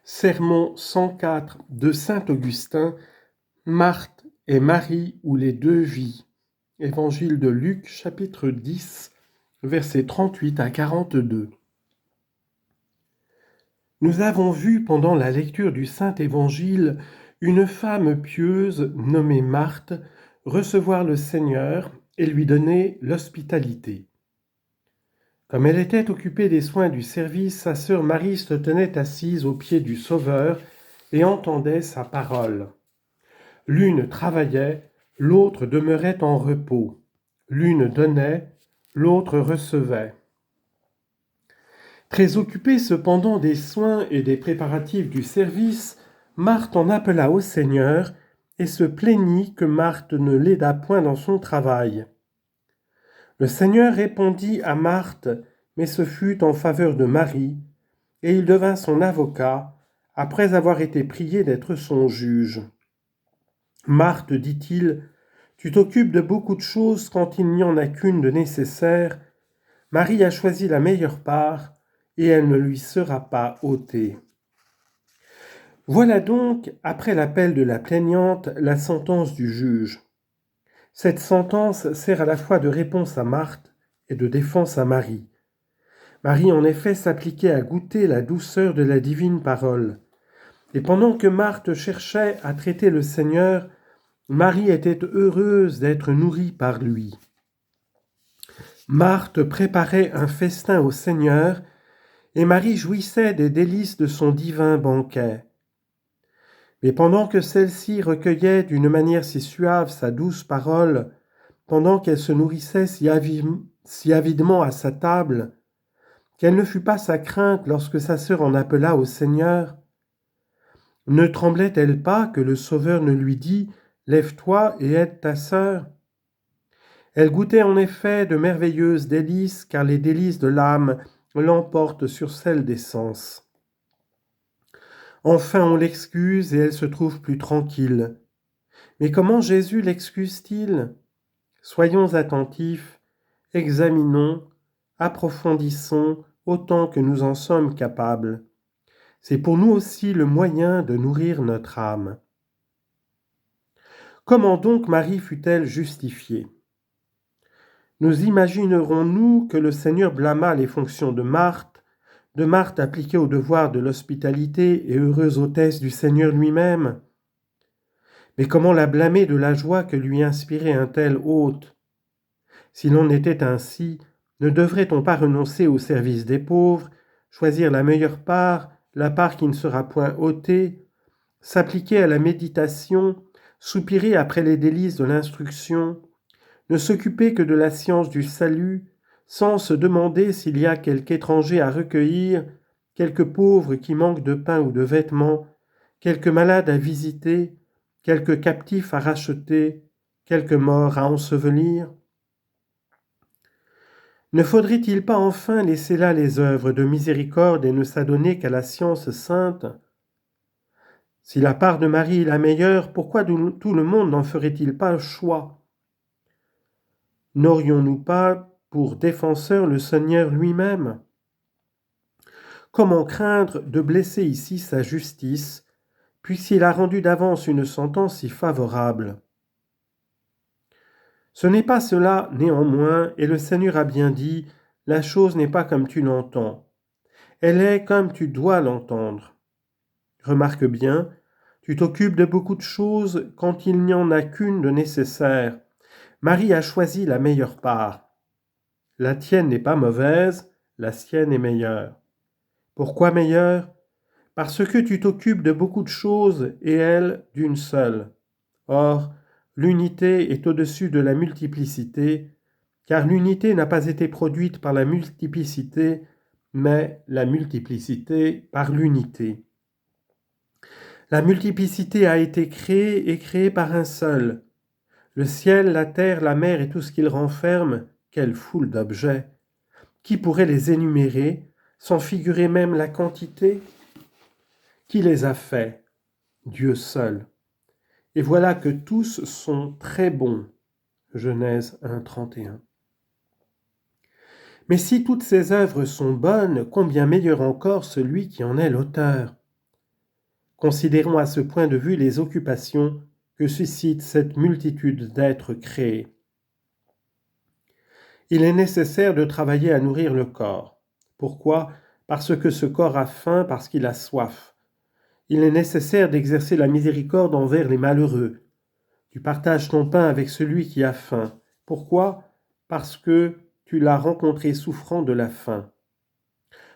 Sermon 104 de saint Augustin, Marthe et Marie ou les deux vies. Évangile de Luc, chapitre 10, versets 38 à 42. Nous avons vu pendant la lecture du Saint Évangile une femme pieuse nommée Marthe recevoir le Seigneur et lui donner l'hospitalité. Comme elle était occupée des soins du service, sa sœur Marie se tenait assise aux pieds du Sauveur et entendait sa parole. L'une travaillait, l'autre demeurait en repos. L'une donnait, l'autre recevait. Très occupée cependant des soins et des préparatifs du service, Marthe en appela au Seigneur et se plaignit que Marthe ne l'aidât point dans son travail. Le Seigneur répondit à Marthe, mais ce fut en faveur de Marie, et il devint son avocat, après avoir été prié d'être son juge. Marthe, dit-il, tu t'occupes de beaucoup de choses quand il n'y en a qu'une de nécessaire. Marie a choisi la meilleure part, et elle ne lui sera pas ôtée. Voilà donc, après l'appel de la plaignante, la sentence du juge. Cette sentence sert à la fois de réponse à Marthe et de défense à Marie. Marie, en effet, s'appliquait à goûter la douceur de la divine parole. Et pendant que Marthe cherchait à traiter le Seigneur, Marie était heureuse d'être nourrie par lui. Marthe préparait un festin au Seigneur, et Marie jouissait des délices de son divin banquet. Mais pendant que celle-ci recueillait d'une manière si suave sa douce parole, pendant qu'elle se nourrissait si avidement à sa table, quelle ne fut pas sa crainte lorsque sa sœur en appela au Seigneur? Ne tremblait-elle pas que le Sauveur ne lui dit « Lève-toi et aide ta sœur » ? Elle goûtait en effet de merveilleuses délices, car les délices de l'âme l'emportent sur celles des sens. Enfin on l'excuse et elle se trouve plus tranquille. Mais comment Jésus l'excuse-t-il ? Soyons attentifs, examinons, approfondissons autant que nous en sommes capables. C'est pour nous aussi le moyen de nourrir notre âme. Comment donc Marie fut-elle justifiée ? Nous imaginerons-nous que le Seigneur blâma les fonctions de Marthe appliquée au devoir de l'hospitalité et heureuse hôtesse du Seigneur lui-même ? Mais comment la blâmer de la joie que lui inspirait un tel hôte ? S'il en était ainsi, ne devrait-on pas renoncer au service des pauvres, choisir la meilleure part, la part qui ne sera point ôtée, s'appliquer à la méditation, soupirer après les délices de l'instruction, ne s'occuper que de la science du salut, sans se demander s'il y a quelque étranger à recueillir, quelque pauvre qui manque de pain ou de vêtements, quelque malade à visiter, quelque captif à racheter, quelque mort à ensevelir. Ne faudrait-il pas enfin laisser là les œuvres de miséricorde et ne s'adonner qu'à la science sainte ? Si la part de Marie est la meilleure, pourquoi tout le monde n'en ferait-il pas choix ? N'aurions-nous pas pour défenseur le Seigneur lui-même ? Comment craindre de blesser ici sa justice, puisqu'il a rendu d'avance une sentence si favorable ? Ce n'est pas cela néanmoins, et le Seigneur a bien dit, la chose n'est pas comme tu l'entends. Elle est comme tu dois l'entendre. Remarque bien, tu t'occupes de beaucoup de choses quand il n'y en a qu'une de nécessaire. Marie a choisi la meilleure part. La tienne n'est pas mauvaise, la sienne est meilleure. Pourquoi meilleure ? Parce que tu t'occupes de beaucoup de choses et elle d'une seule. Or, l'unité est au-dessus de la multiplicité, car l'unité n'a pas été produite par la multiplicité, mais la multiplicité par l'unité. La multiplicité a été créée et créée par un seul. Le ciel, la terre, la mer et tout ce qu'ils renferment, quelle foule d'objets ! Qui pourrait les énumérer, sans figurer même la quantité ? Qui les a faits ? Dieu seul. Et voilà que tous sont très bons. Genèse 1, 31. Mais si toutes ces œuvres sont bonnes, combien meilleur encore celui qui en est l'auteur ? Considérons à ce point de vue les occupations que suscite cette multitude d'êtres créés. Il est nécessaire de travailler à nourrir le corps. Pourquoi ? Parce que ce corps a faim, parce qu'il a soif. Il est nécessaire d'exercer la miséricorde envers les malheureux. Tu partages ton pain avec celui qui a faim. Pourquoi ? Parce que tu l'as rencontré souffrant de la faim.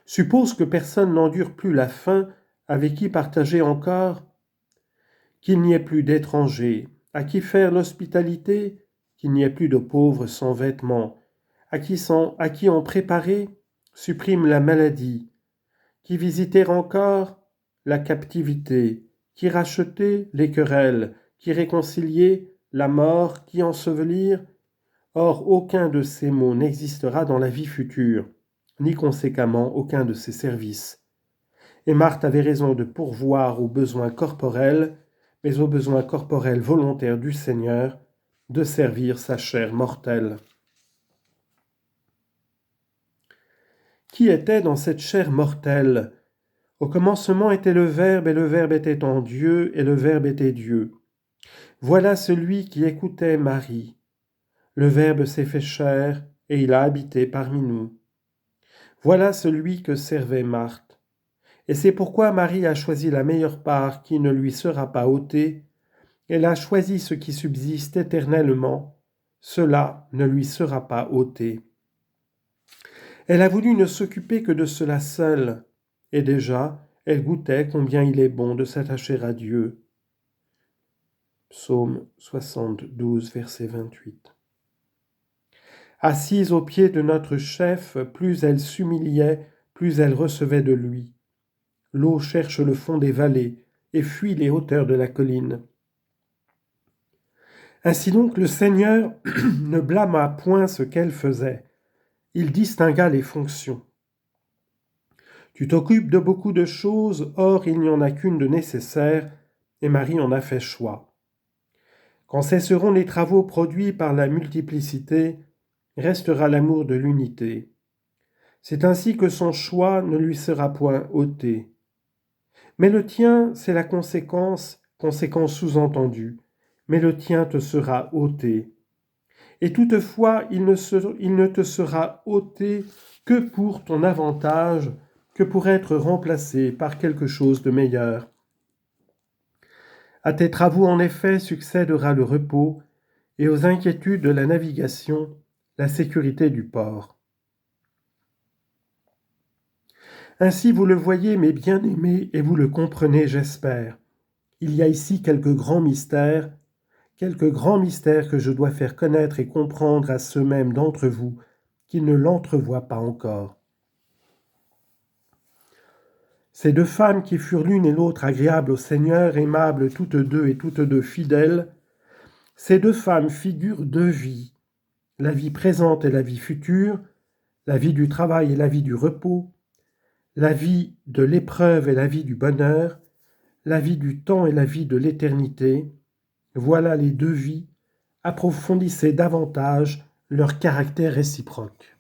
Suppose que personne n'endure plus la faim, avec qui partager encore ? Qu'il n'y ait plus d'étrangers, à qui faire l'hospitalité ? Qu'il n'y ait plus de pauvres sans vêtements, à qui en préparer ? Supprime la maladie. Qui visiter encore ? La captivité. Qui racheter ? Les querelles. Qui réconcilier ? La mort. Qui ensevelir ? Or, aucun de ces mots n'existera dans la vie future, ni conséquemment aucun de ces services. Et Marthe avait raison de pourvoir aux besoins corporels, mais aux besoins corporels volontaires du Seigneur, de servir sa chair mortelle. Qui était dans cette chair mortelle ? Au commencement était le Verbe, et le Verbe était en Dieu, et le Verbe était Dieu. Voilà celui qui écoutait Marie. Le Verbe s'est fait chair, et il a habité parmi nous. Voilà celui que servait Marthe. Et c'est pourquoi Marie a choisi la meilleure part qui ne lui sera pas ôtée. Elle a choisi ce qui subsiste éternellement. Cela ne lui sera pas ôté. Elle a voulu ne s'occuper que de cela seule. Et déjà, elle goûtait combien il est bon de s'attacher à Dieu. Psaume 72, verset 28. Assise aux pieds de notre chef, plus elle s'humiliait, plus elle recevait de lui. L'eau cherche le fond des vallées et fuit les hauteurs de la colline. Ainsi donc le Seigneur ne blâma point ce qu'elle faisait. Il distingua les fonctions. Tu t'occupes de beaucoup de choses, or il n'y en a qu'une de nécessaire, et Marie en a fait choix. Quand cesseront les travaux produits par la multiplicité, restera l'amour de l'unité. C'est ainsi que son choix ne lui sera point ôté. Mais le tien, c'est la conséquence sous-entendue, mais le tien te sera ôté. Et toutefois, il ne te sera ôté que pour ton avantage, que pour être remplacé par quelque chose de meilleur. À tes travaux, en effet, succédera le repos, et aux inquiétudes de la navigation, la sécurité du port. Ainsi vous le voyez, mes bien-aimés, et vous le comprenez, j'espère. Il y a ici quelques grands mystères que je dois faire connaître et comprendre à ceux mêmes d'entre vous qui ne l'entrevoient pas encore. Ces deux femmes qui furent l'une et l'autre agréables au Seigneur, aimables toutes deux et toutes deux fidèles, ces deux femmes figurent deux vies, la vie présente et la vie future, la vie du travail et la vie du repos, la vie de l'épreuve et la vie du bonheur, la vie du temps et la vie de l'éternité. Voilà les deux vies. Approfondissez davantage leur caractère réciproque.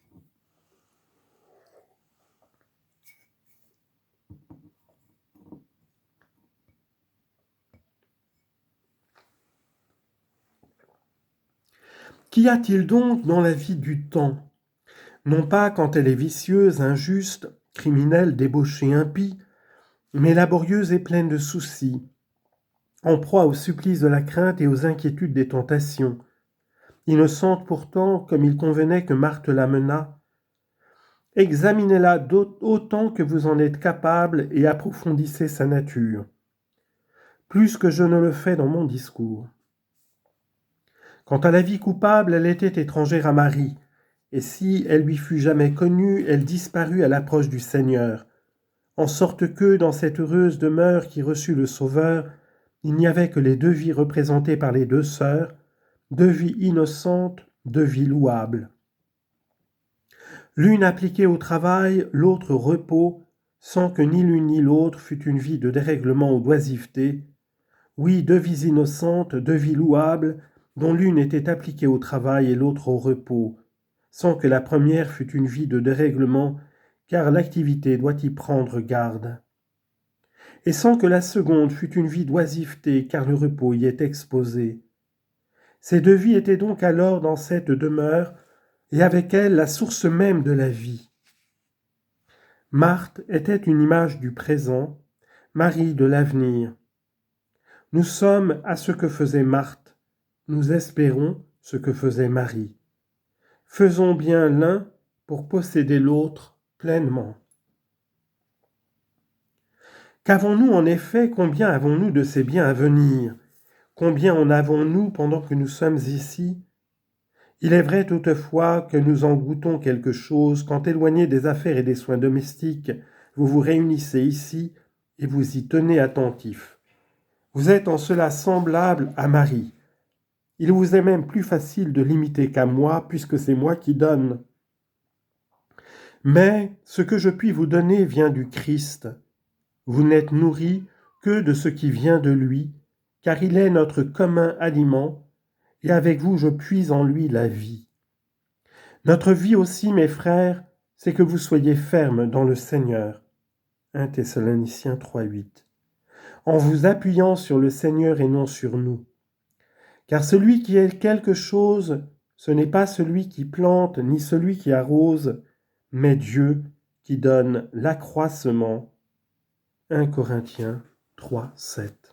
Qu'y a-t-il donc dans la vie du temps ? Non pas quand elle est vicieuse, injuste, criminelle, débauchée, impie, mais laborieuse et pleine de soucis, en proie aux supplices de la crainte et aux inquiétudes des tentations, innocente pourtant comme il convenait que Marthe la menât. Examinez-la autant que vous en êtes capable et approfondissez sa nature, plus que je ne le fais dans mon discours. Quant à la vie coupable, elle était étrangère à Marie, et si elle lui fut jamais connue, elle disparut à l'approche du Seigneur, en sorte que, dans cette heureuse demeure qui reçut le Sauveur, il n'y avait que les deux vies représentées par les deux sœurs, deux vies innocentes, deux vies louables. L'une appliquée au travail, l'autre au repos, sans que ni l'une ni l'autre fût une vie de dérèglement ou d'oisiveté. Oui, deux vies innocentes, deux vies louables, dont l'une était appliquée au travail et l'autre au repos, sans que la première fût une vie de dérèglement, car l'activité doit y prendre garde. et sans que la seconde fût une vie d'oisiveté, car le repos y est exposé. Ces deux vies étaient donc alors dans cette demeure, et avec elle la source même de la vie. Marthe était une image du présent, Marie de l'avenir. Nous sommes à ce que faisait Marthe, nous espérons ce que faisait Marie. Faisons bien l'un pour posséder l'autre pleinement. Qu'avons-nous en effet, combien avons-nous de ces biens à venir? Combien en avons-nous pendant que nous sommes ici? Il est vrai toutefois que nous en goûtons quelque chose quand, éloignés des affaires et des soins domestiques, vous vous réunissez ici et vous y tenez attentifs. Vous êtes en cela semblable à Marie. Il vous est même plus facile de l'imiter qu'à moi, puisque c'est moi qui donne. Mais ce que je puis vous donner vient du Christ. Vous n'êtes nourris que de ce qui vient de lui, car il est notre commun aliment, et avec vous je puise en lui la vie. Notre vie aussi, mes frères, c'est que vous soyez fermes dans le Seigneur. 1 Thessaloniciens 3:8. En vous appuyant sur le Seigneur et non sur nous. Car celui qui est quelque chose, ce n'est pas celui qui plante ni celui qui arrose, mais Dieu qui donne l'accroissement. 1 Corinthiens 3:7.